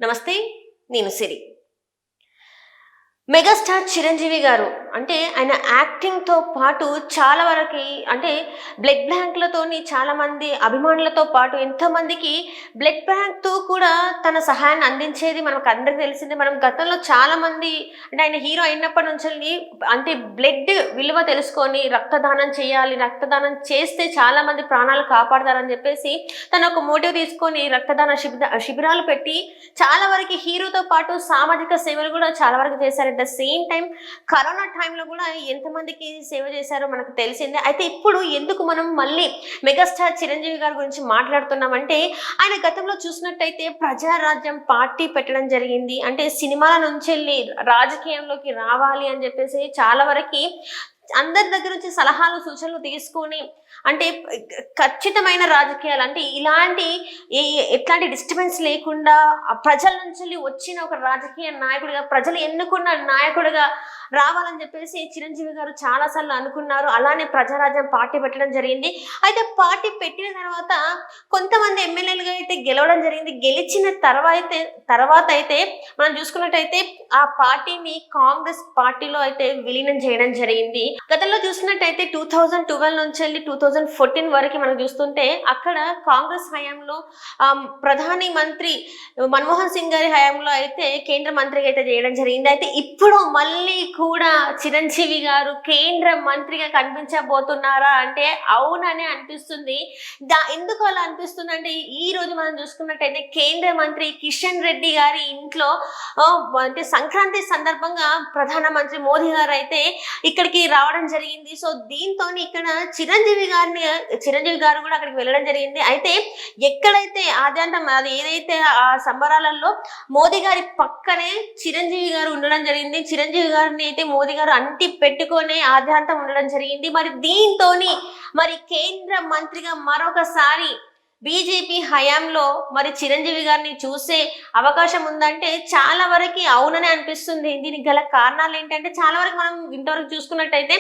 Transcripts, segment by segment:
నమస్తే. నేను సిరి. మెగాస్టార్ చిరంజీవి గారు అంటే ఆయన యాక్టింగ్‌తో పాటు చాలా వరకి అంటే బ్లడ్ బ్యాంక్‌లతోని చాలామంది అభిమానులతో పాటు ఎంతోమందికి బ్లడ్ బ్యాంక్‌తో కూడా తన సహాయాన్ని అందించేది మనకందరికి తెలిసిందే. మనం గతంలో చాలామంది అంటే ఆయన హీరో అయినప్పటి నుంచెల్లి అంటే బ్లడ్ విలువ తెలుసుకొని రక్తదానం చేయాలి, రక్తదానం చేస్తే చాలామంది ప్రాణాలు కాపాడతారని చెప్పేసి తను ఒక మోటివ్ తీసుకొని రక్తదాన శిబిరాలు పెట్టి చాలా వరకి హీరోతో పాటు సామాజిక సేవలు కూడా చాలా వరకు చేశారు. ద సేమ్ టైం కరోనా టైంలో కూడా ఎంతమందికి సేవ చేశారో మనకు తెలిసిందే. అయితే ఇప్పుడు ఎందుకు మనం మళ్ళీ మెగాస్టార్ చిరంజీవి గారి గురించి మాట్లాడుతున్నామంటే ఆయన గతంలో చూసినట్టయితే ప్రజారాజ్యం పార్టీ పెట్టడం జరిగింది. అంటే సినిమాల నుంచి వెళ్ళి రాజకీయంలోకి రావాలి అని చెప్పేసి చాలా వరకు అందరి దగ్గర నుంచి సలహాలు సూచనలు తీసుకొని అంటే ఖచ్చితమైన రాజకీయాలు అంటే ఇలాంటి ఎట్లాంటి డిస్టర్బెన్స్ లేకుండా ప్రజల నుంచి వచ్చిన ఒక రాజకీయ నాయకుడిగా ప్రజలు ఎన్నుకున్న నాయకుడిగా రావాలని చెప్పేసి చిరంజీవి గారు చాలాసార్లు అనుకున్నారు. అలానే ప్రజారాజ్యం పార్టీ పెట్టడం జరిగింది. అయితే పార్టీ పెట్టిన తర్వాత కొంతమంది ఎమ్మెల్యేలుగా అయితే గెలవడం జరిగింది. గెలిచిన తర్వాత అయితే మనం చూసుకున్నట్టయితే ఆ పార్టీని కాంగ్రెస్ పార్టీలో అయితే విలీనం చేయడం జరిగింది. గతంలో చూసినట్టయితే 2012 నుంచి వెళ్ళి 2014 వరకు మనం చూస్తుంటే అక్కడ కాంగ్రెస్ హయాంలో ప్రధాని మంత్రి మన్మోహన్ సింగ్ గారి హయాంలో అయితే కేంద్ర మంత్రిగా అయితే చేయడం జరిగింది. అయితే ఇప్పుడు మళ్ళీ కూడా చిరంజీవి గారు కేంద్ర మంత్రిగా కనిపించబోతున్నారా అంటే అవుననే అనిపిస్తుంది. ఎందుకు అలా అనిపిస్తుంది అంటే ఈ రోజు మనం చూసుకున్నట్టయితే కేంద్ర మంత్రి కిషన్ రెడ్డి గారి ఇంట్లో అంటే సంక్రాంతి సందర్భంగా ప్రధానమంత్రి మోదీ గారు అయితే ఇక్కడికి రావడం జరిగింది. సో దీంతో ఇక్కడ చిరంజీవి గారు కూడా అక్కడికి వెళ్ళడం జరిగింది. అయితే ఎక్కడైతే ఆద్యంతం అది ఏదైతే ఆ సంబరాలలో మోదీ గారి పక్కనే చిరంజీవి గారు ఉండడం జరిగింది. చిరంజీవి గారిని అయితే మోదీ గారు అంటి పెట్టుకొని ఆద్యంతం ఉండడం జరిగింది. మరి దీంతో మరి కేంద్ర మంత్రిగా మరొకసారి బీజేపీ హయాంలో మరి చిరంజీవి గారిని చూసే అవకాశం ఉందంటే చాలా వరకు అవుననే అనిపిస్తుంది. దీనికి గల కారణాలు ఏంటంటే చాలా వరకు మనం ఇంతవరకు చూసుకున్నట్టయితే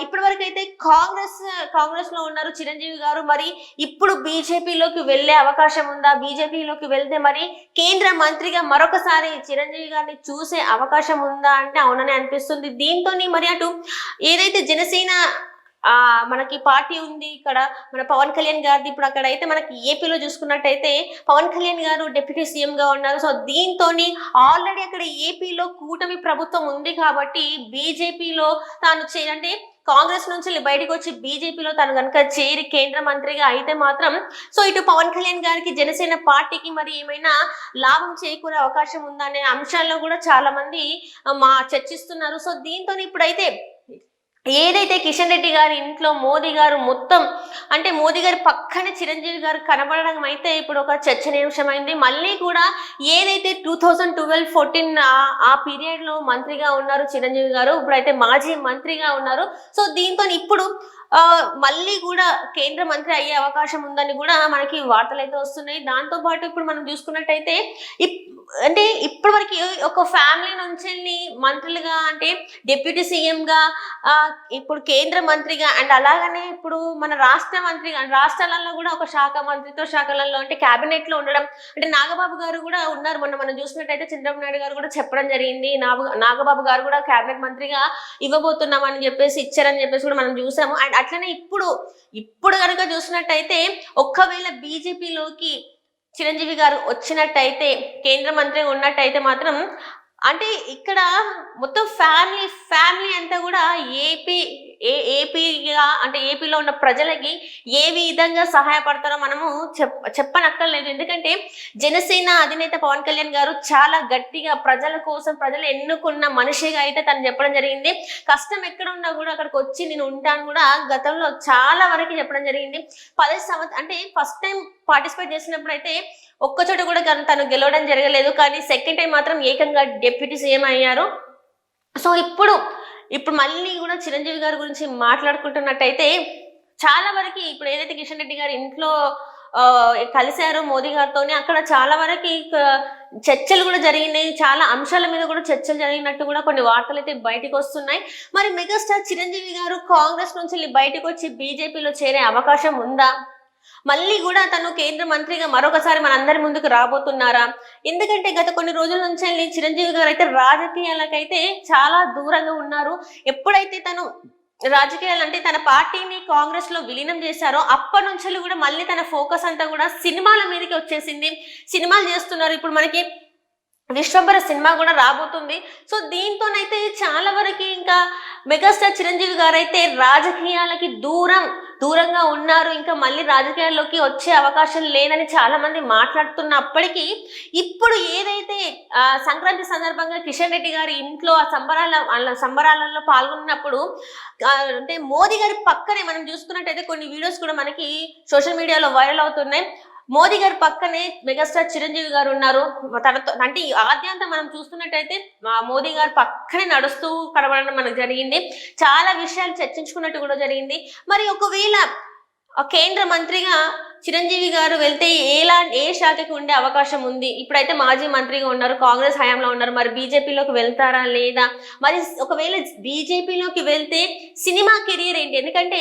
ఇప్పటి వరకు అయితే కాంగ్రెస్ లో ఉన్నారు చిరంజీవి గారు. మరి ఇప్పుడు బీజేపీలోకి వెళ్ళే అవకాశం ఉందా? బీజేపీలోకి వెళ్తే మరి కేంద్ర మంత్రిగా మరొకసారి చిరంజీవి గారిని చూసే అవకాశం ఉందా అంటే అవుననే అనిపిస్తుంది. దీంతో మరి అటు ఏదైతే జనసేన మనకి పార్టీ ఉంది ఇక్కడ మన పవన్ కళ్యాణ్ గారిది. ఇప్పుడు అక్కడ అయితే మనకి ఏపీలో చూసుకున్నట్టయితే పవన్ కళ్యాణ్ గారు డిప్యూటీ సీఎం గా ఉన్నారు. సో దీంతో ఆల్రెడీ అక్కడ ఏపీలో కూటమి ప్రభుత్వం ఉంది కాబట్టి బీజేపీలో తాను అంటే కాంగ్రెస్ నుంచి బయటకు వచ్చి బీజేపీలో తను కనుక చేరి కేంద్ర మంత్రిగా అయితే మాత్రం సో ఇటు పవన్ కళ్యాణ్ గారికి జనసేన పార్టీకి మరి ఏమైనా లాభం చేకూరే అవకాశం ఉందా అనే అంశాల్లో కూడా చాలా మంది చర్చిస్తున్నారు. సో దీంతో ఇప్పుడైతే ఏదైతే కిషన్ రెడ్డి గారి ఇంట్లో మోదీ గారు మొత్తం అంటే మోదీ గారి పక్కనే చిరంజీవి గారు కనబడడం అయితే ఇప్పుడు ఒక చర్చనీయాంశమైంది. మళ్ళీ కూడా ఏదైతే 2012-14 ఆ పీరియడ్ లో మంత్రిగా ఉన్నారు చిరంజీవి గారు, ఇప్పుడైతే మాజీ మంత్రిగా ఉన్నారు. సో దీంతో ఇప్పుడు మళ్ళీ కూడా కేంద్ర మంత్రి అయ్యే అవకాశం ఉందని కూడా మనకి వార్తలు అయితే వస్తున్నాయి. దాంతో పాటు ఇప్పుడు మనం చూసుకున్నట్టయితే అంటే ఇప్పటి వరకు ఒక ఫ్యామిలీ నుంచి మంత్రులుగా అంటే డిప్యూటీ సీఎం గా ఇప్పుడు కేంద్ర మంత్రిగా అండ్ అలాగనే ఇప్పుడు మన రాష్ట్రాలలో కూడా ఒక మంత్రిత్వ శాఖలలో అంటే క్యాబినెట్ లో ఉండడం అంటే నాగబాబు గారు కూడా ఉన్నారు. మనం చూసినట్టయితే చంద్రబాబు నాయుడు గారు కూడా చెప్పడం జరిగింది. నాగబాబు గారు కూడా క్యాబినెట్ మంత్రిగా ఇవ్వబోతున్నామని చెప్పేసి ఇచ్చారని చెప్పేసి కూడా మనం చూసాము. అండ్ అట్లనే ఇప్పుడు కనుక చూసినట్టయితే ఒక్కవేళ బీజేపీలోకి చిరంజీవి గారు వచ్చినట్టయితే కేంద్ర మంత్రి ఉన్నట్టయితే మాత్రం అంటే ఇక్కడ మొత్తం ఫ్యామిలీ అంతా కూడా ఏపీగా అంటే ఏపీలో ఉన్న ప్రజలకి ఏ విధంగా సహాయపడతారో మనము చెప్పనక్కర్లేదు. ఎందుకంటే జనసేన అధినేత పవన్ కళ్యాణ్ గారు చాలా గట్టిగా ప్రజల కోసం ప్రజలు ఎన్నుకున్న మనిషిగా అయితే తను చెప్పడం జరిగింది. కష్టం ఎక్కడ ఉన్నా కూడా అక్కడికి వచ్చి నేను ఉంటాను కూడా గతంలో చాలా వరకు చెప్పడం జరిగింది. 10 సంవత్సరాలు అంటే ఫస్ట్ టైం పార్టిసిపేట్ చేసినప్పుడు అయితే ఒక్కచోట కూడా తను గెలవడం జరగలేదు. కానీ సెకండ్ టైం మాత్రం ఏకంగా డిప్యూటీ సీఎం అయ్యారు. సో ఇప్పుడు మళ్ళీ కూడా చిరంజీవి గారి గురించి మాట్లాడుకుంటున్నట్టయితే చాలా వరకు ఇప్పుడు ఏదైతే కిషన్ రెడ్డి గారి ఇంట్లో కలిశారు మోదీ గారితో అక్కడ చాలా వరకు చర్చలు కూడా జరిగినాయి. చాలా అంశాల మీద కూడా చర్చలు జరిగినట్టు కూడా కొన్ని వార్తలు అయితే బయటకు వస్తున్నాయి. మరి మెగాస్టార్ చిరంజీవి గారు కాంగ్రెస్ నుంచి బయటకు వచ్చి బీజేపీలో చేరే అవకాశం ఉందా? మళ్ళీ కూడా తను కేంద్ర మంత్రిగా మరొకసారి మనందరి ముందుకు రాబోతున్నారా? ఎందుకంటే గత కొన్ని రోజుల నుంచి చిరంజీవి గారు అయితే రాజకీయాలకైతే చాలా దూరంగా ఉన్నారు. ఎప్పుడైతే తను రాజకీయాలంటే తన పార్టీని కాంగ్రెస్ లో విలీనం చేశారో అప్పటి నుంచి కూడా మళ్ళీ తన ఫోకస్ అంతా కూడా సినిమాల మీదకి వచ్చేసింది. సినిమాలు చేస్తున్నారు. ఇప్పుడు మనకి విశ్వంబర సినిమా కూడా రాబోతుంది. సో దీంతోనైతే చాలా వరకు ఇంకా మెగాస్టార్ చిరంజీవి గారు అయితే రాజకీయాలకి దూరంగా ఉన్నారు. ఇంకా మళ్ళీ రాజకీయాల్లోకి వచ్చే అవకాశం లేదని చాలా మంది మాట్లాడుతున్నప్పటికీ ఇప్పుడు ఏదైతే సంక్రాంతి సందర్భంగా కిషన్ రెడ్డి గారి ఇంట్లో ఆ సంబరాలలో పాల్గొన్నప్పుడు అంటే మోదీ గారి పక్కనే మనం చూసుకున్నట్టయితే కొన్ని వీడియోస్ కూడా మనకి సోషల్ మీడియాలో వైరల్ అవుతున్నాయి. మోదీ గారి పక్కనే మెగాస్టార్ చిరంజీవి గారు ఉన్నారు. తనతో అంటే ఆద్యంతం మనం చూస్తున్నట్టయితే మోదీ గారు పక్కనే నడుస్తూ కనబడడం మనకు జరిగింది. చాలా విషయాలు చర్చించుకున్నట్టు కూడా జరిగింది. మరి ఒకవేళ కేంద్ర మంత్రిగా చిరంజీవి గారు వెళ్తే ఏ శాఖకి ఉండే అవకాశం ఉంది? ఇప్పుడైతే మాజీ మంత్రిగా ఉన్నారు, కాంగ్రెస్ హయాంలో ఉన్నారు. మరి బీజేపీలోకి వెళ్తారా లేదా? మరి ఒకవేళ బీజేపీలోకి వెళ్తే సినిమా కెరీర్ ఏంటి? ఎందుకంటే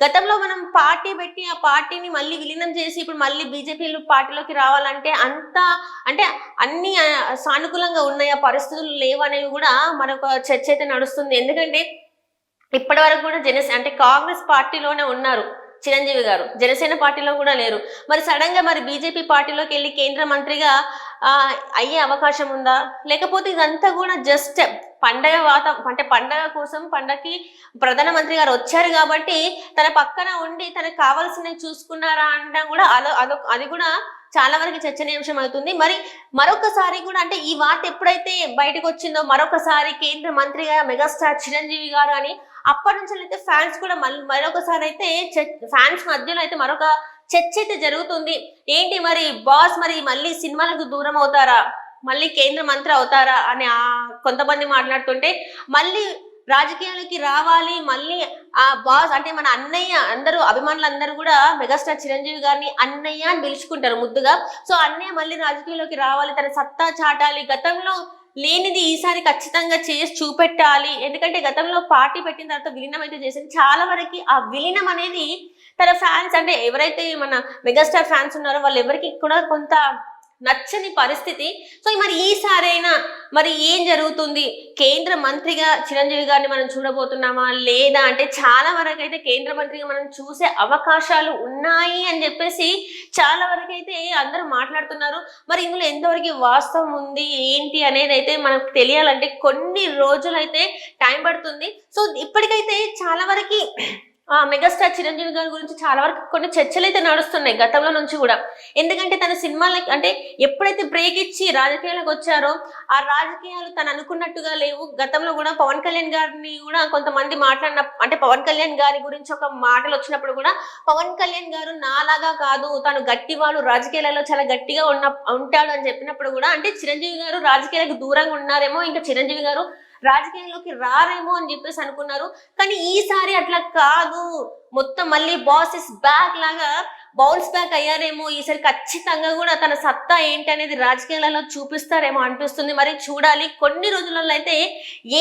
గతంలో మనం పార్టీ పెట్టి ఆ పార్టీని మళ్ళీ విలీనం చేసి ఇప్పుడు మళ్ళీ బీజేపీ పార్టీలోకి రావాలంటే అంటే అన్ని సానుకూలంగా ఉన్నాయా, పరిస్థితులు లేవనేవి కూడా మరొక చర్చ అయితే నడుస్తుంది. ఎందుకంటే ఇప్పటి వరకు కూడా అంటే కాంగ్రెస్ పార్టీలోనే ఉన్నారు చిరంజీవి గారు, జనసేన పార్టీలో కూడా లేరు. మరి సడన్ గా మరి బీజేపీ పార్టీలోకి వెళ్ళి కేంద్ర మంత్రిగా అయ్యే అవకాశం ఉందా? లేకపోతే ఇదంతా కూడా జస్ట్ పండగ కోసం పండగకి ప్రధానమంత్రి గారు వచ్చారు కాబట్టి తన పక్కన ఉండి తనకు కావాల్సినవి చూసుకున్నారా అంటే కూడా అది కూడా చాలా వరకు చర్చనీయాంశం అవుతుంది. మరి మరొకసారి కూడా అంటే ఈ వార్త ఎప్పుడైతే బయటకు వచ్చిందో మరొకసారి కేంద్ర మంత్రిగా మెగాస్టార్ చిరంజీవి గారు అని అప్పటి నుంచి అయితే ఫ్యాన్స్ కూడా మరొకసారి అయితే ఫ్యాన్స్ మధ్యలో అయితే మరొక చర్చ అయితే జరుగుతుంది. ఏంటి మరి బాస్ మరి మళ్ళీ సినిమాలకు దూరం అవుతారా, మళ్ళీ కేంద్ర మంత్రి అవుతారా అని కొంతమంది మాట్లాడుతుంటే మళ్ళీ రాజకీయాలకి రావాలి, మళ్ళీ ఆ బాస్ అంటే మన అన్నయ్య అందరూ అభిమానులందరూ కూడా మెగాస్టార్ చిరంజీవి గారిని అన్నయ్య అని పిలుచుకుంటారు ముద్దుగా. సో అన్నయ్య మళ్ళీ రాజకీయాల్లోకి రావాలి, తన సత్తా చాటాలి, గతంలో లేనిది ఈసారి ఖచ్చితంగా చేసి చూపెట్టాలి. ఎందుకంటే గతంలో పార్టీ పెట్టిన తర్వాత విలీనం అయితే చేసింది. చాలా వరకు ఆ విలీనం అనేది తన ఫ్యాన్స్ అంటే ఎవరైతే మన మెగాస్టార్ ఫ్యాన్స్ ఉన్నారో వాళ్ళు ఎవరికి కూడా కొంత నచ్చని పరిస్థితి. సో మరి ఈసారైనా మరి ఏం జరుగుతుంది? కేంద్ర మంత్రిగా చిరంజీవి గారిని మనం చూడబోతున్నామా లేదా అంటే చాలా వరకు అయితే కేంద్ర మంత్రిగా మనం చూసే అవకాశాలు ఉన్నాయి అని చెప్పేసి చాలా వరకు అయితే అందరూ మాట్లాడుతున్నారు. మరి ఇందులో ఎంతవరకు వాస్తవం ఉంది ఏంటి అనేది అయితే మనకు తెలియాలంటే కొన్ని రోజులు అయితే టైం పడుతుంది. సో ఇప్పటికైతే చాలా వరకు మెగాస్టార్ చిరంజీవి గారి గురించి చాలా వరకు కొన్ని చర్చలు అయితే నడుస్తున్నాయి గతంలో నుంచి కూడా. ఎందుకంటే తన సినిమాలకి అంటే ఎప్పుడైతే బ్రేక్ ఇచ్చి రాజకీయాలకు వచ్చారో ఆ రాజకీయాలు తను అనుకున్నట్టుగా లేవు. గతంలో కూడా పవన్ కళ్యాణ్ గారిని కూడా కొంతమంది అంటే పవన్ కళ్యాణ్ గారి గురించి ఒక మాటలు వచ్చినప్పుడు కూడా పవన్ కళ్యాణ్ గారు నాలాగా కాదు, తను గట్టివాడు, రాజకీయాలలో చాలా గట్టిగా ఉంటాడు అని చెప్పినప్పుడు కూడా అంటే చిరంజీవి గారు రాజకీయాలకు దూరంగా ఉన్నారేమో, ఇంకా చిరంజీవి గారు రాజకీయాల్లోకి రారేమో అని చెప్పేసి అనుకున్నారు. కానీ ఈసారి అట్లా కాదు, మొత్తం మళ్ళీ బాస్ ఇస్ బ్యాక్ లాగా బౌన్స్ బ్యాక్ అయ్యారేమో. ఈసారి ఖచ్చితంగా కూడా తన సత్తా ఏంటి అనేది రాజకీయాలలో చూపిస్తారేమో అనిపిస్తుంది. మరి చూడాలి, కొన్ని రోజులలో అయితే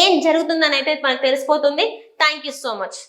ఏం జరుగుతుందని అయితే మనకు తెలిసిపోతుంది. Thank you so much.